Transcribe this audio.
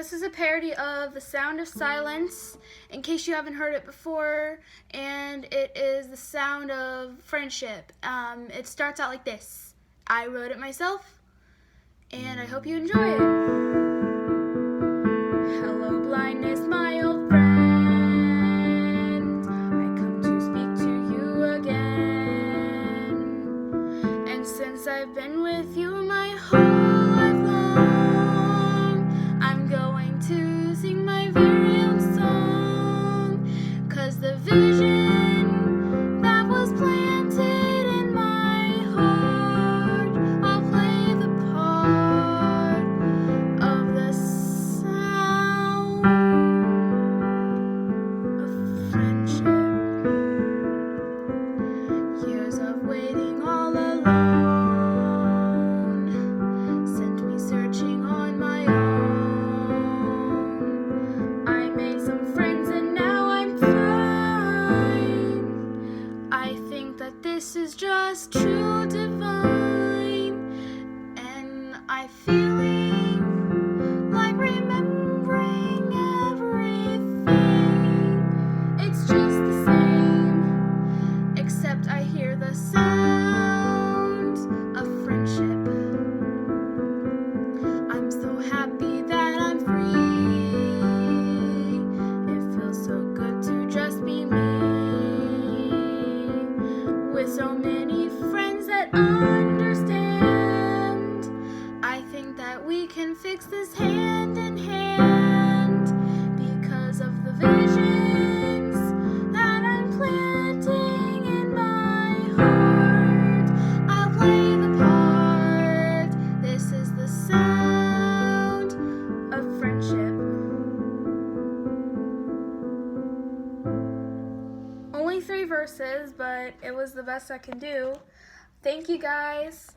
This is a parody of The Sound of Silence, in case you haven't heard it before, and it is the sound of friendship. It starts out like this. I wrote it myself, and I hope you enjoy it. Hello, blindness, my old friend. I come to speak to you again. And since I've been with you my whole life long, I'm going to sing my very own song. 'Cause the vision that was planted in my heart, I'll play the part of the sound of friendship. Years of waiting all alone sent me searching on my own. I made some friends and now I'm fine. I think that this is just true divine, and I'm feeling like remembering everything. It's just the same, except I hear the sound of friendship. I'm so happy that I'm free. It feels so good to just be me, with so many friends that understand. I think that we can fix this hand in hand because of the visions that I'm planting in my heart. I'll play the part. This is the sound of friendship. Only 3 verses, but it was the best I can do. Thank you guys.